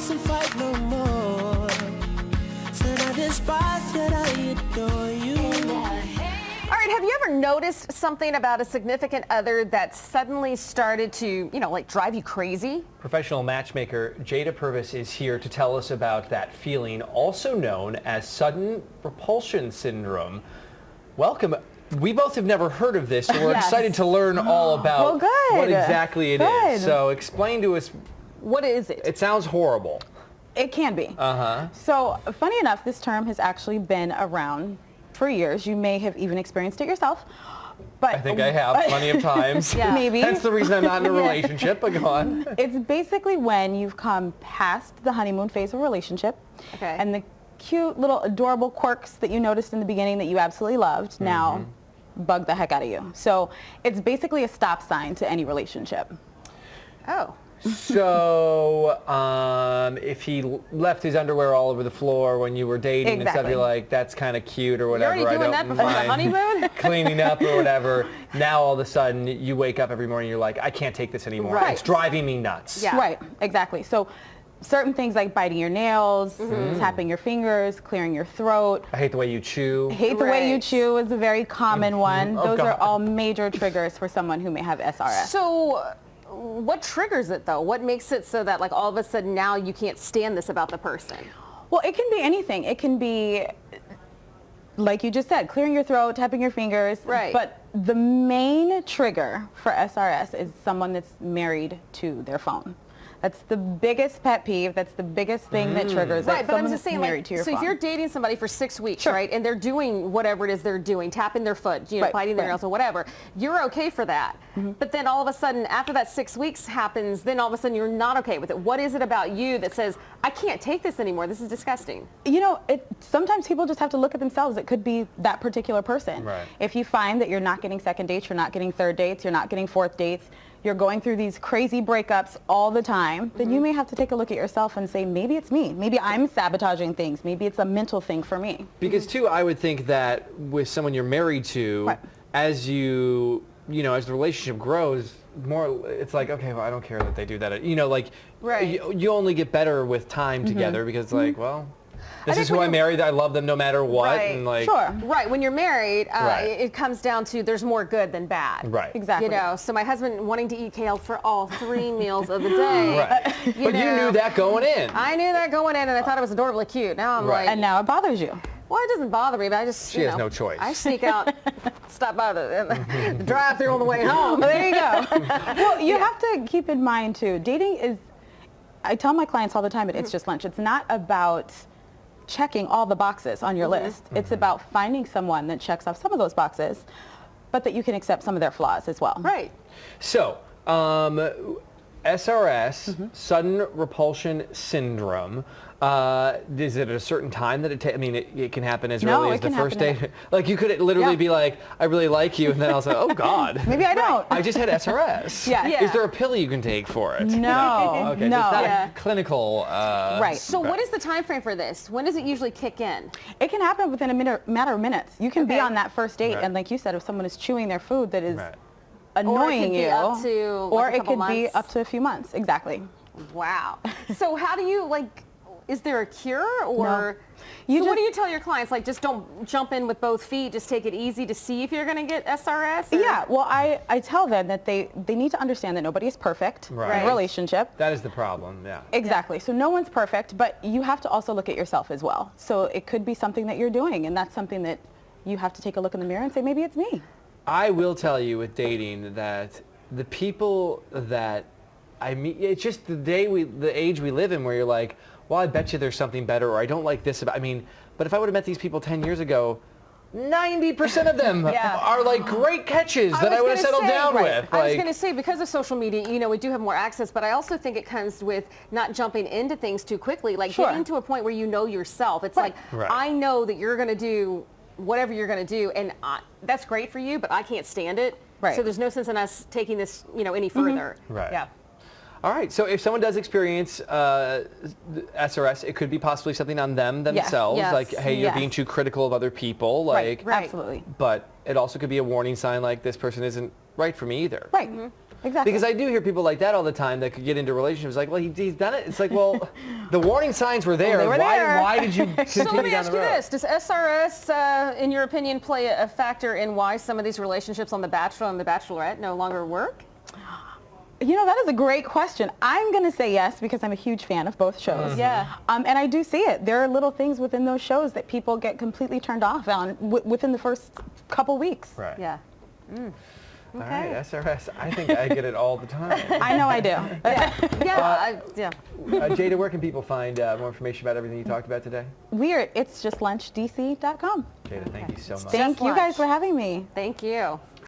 fuss and fight no more. Said I despise, yet I adore you. All right, have you ever noticed something about a significant other that suddenly started to, like drive you crazy? Professional matchmaker Jaida is here to tell us about that feeling, also known as sudden repulsion syndrome. Welcome. We both have never heard of this, so we're excited to learn all about what exactly it is. So explain to us. What is it? It sounds horrible. It can be. So funny enough, this term has actually been around for years. You may have even experienced it yourself. But I think I have plenty of times. Maybe. That's the reason I'm not in a relationship, but go on. It's basically when you've come past the honeymoon phase of a relationship and the cute little adorable quirks that you noticed in the beginning that you absolutely loved now bug the heck out of you. So it's basically a stop sign to any relationship. Oh. So if he left his underwear all over the floor when you were dating and stuff, you're like, that's kind of cute or whatever. You're already doing that before the honeymoon? Cleaning up or whatever. Now all of a sudden you wake up every morning, you're like, I can't take this anymore. It's driving me nuts. Right, exactly. So certain things like biting your nails, tapping your fingers, clearing your throat. I hate the way you chew. Hate the way you chew is a very common one. Those are all major triggers for someone who may have SRS. So what triggers it though? What makes it so that like all of a sudden now you can't stand this about the person? Well, it can be anything. It can be, like you just said, clearing your throat, tapping your fingers. Right. But the main trigger for SRS is someone that's married to their phone. That's the biggest pet peeve. That's the biggest thing that triggers it. Right, but I'm just saying, married to your phone. if you're dating somebody for 6 weeks, right, and they're doing whatever it is they're doing, tapping their foot, biting their nails or whatever, you're okay for that. But then all of a sudden, after that 6 weeks happens, then all of a sudden you're not okay with it. What is it about you that says, I can't take this anymore? This is disgusting. Sometimes people just have to look at themselves. It could be that particular person. Right. If you find that you're not getting second dates, you're not getting third dates, you're not getting fourth dates, you're going through these crazy breakups all the time, then you may have to take a look at yourself and say, maybe it's me. Maybe I'm sabotaging things. Maybe it's a mental thing for me. Because too, I would think that with someone you're married to, as as the relationship grows, more, it's like, okay, well, I don't care that they do that. You only get better with time together because it's like, well, this is who I married. I love them no matter what. Right. And like, Right. When you're married, it comes down to there's more good than bad. Right. Exactly. So my husband wanting to eat kale for all 3 meals of the day. Right. You knew that going in. I knew that going in, and I thought it was adorably cute. Now I'm like, and now it bothers you. well, it doesn't bother me, but I just, She has no choice. I sneak out, stop by the drive-thru on the way home. There you go. Well, you have to keep in mind too, dating is, I tell my clients all the time, it's just lunch. It's not about checking all the boxes on your list. It's about finding someone that checks off some of those boxes, but that you can accept some of their flaws as well. Right. So, SRS, sudden repulsion syndrome. Is it at a certain time that it takes? I mean, it can happen as early as the first date. Like you could literally be like, I really like you, and then I'll say, oh God. Maybe I don't. I just had SRS. Is there a pill you can take for it? No. Okay, no. So it's not a clinical. Right. So what is the time frame for this? When does it usually kick in? It can happen within a matter of minutes. You can be on that first date, and like you said, if someone is chewing their food that is annoying you, or it could be up to a few months. Exactly. Wow. So how do you is there a cure or what do you tell your clients? Like, just don't jump in with both feet. Just take it easy to see if you're going to get SRS? Or? Yeah. Well, I tell them that they need to understand that nobody is perfect in a relationship. That is the problem. Yeah. Exactly. So no one's perfect, but you have to also look at yourself as well. So it could be something that you're doing, and that's something that you have to take a look in the mirror and say, maybe it's me. I will tell you with dating that the people that I meet, it's just the age we live in where you're like, well, I bet you there's something better, or I don't like this about, but if I would have met these people 10 years ago, 90% of them are like great catches that I would have settled down with. I was going to say, because of social media, we do have more access, but I also think it comes with not jumping into things too quickly, like getting to a point where you know yourself. It's like, I know that you're going to do whatever you're going to do, and that's great for you, but I can't stand it. So there's no sense in us taking this, any further. Yeah. All right. So if someone does experience SRS, it could be possibly something on themselves, like, hey, you're being too critical of other people, like, absolutely. But it also could be a warning sign, like this person isn't right for me either. Right. Exactly. Because I do hear people like that all the time that could get into relationships like, well, he's done it. It's like, well, the warning signs were there. They were there. Why did you continue So let me down ask the you road? this. Does SRS, in your opinion, play a factor in why some of these relationships on The Bachelor and The Bachelorette no longer work? You know, that is a great question. I'm going to say yes because I'm a huge fan of both shows. Yeah. And I do see it. There are little things within those shows that people get completely turned off on within the first couple weeks. Right. Yeah. All right, SRS. I think I get it all the time. I know I do. Yeah. Jaida, where can people find more information about everything you talked about today? It's justllunchdc.com. Jaida, thank you so much. Thank you guys for having me. Thank you.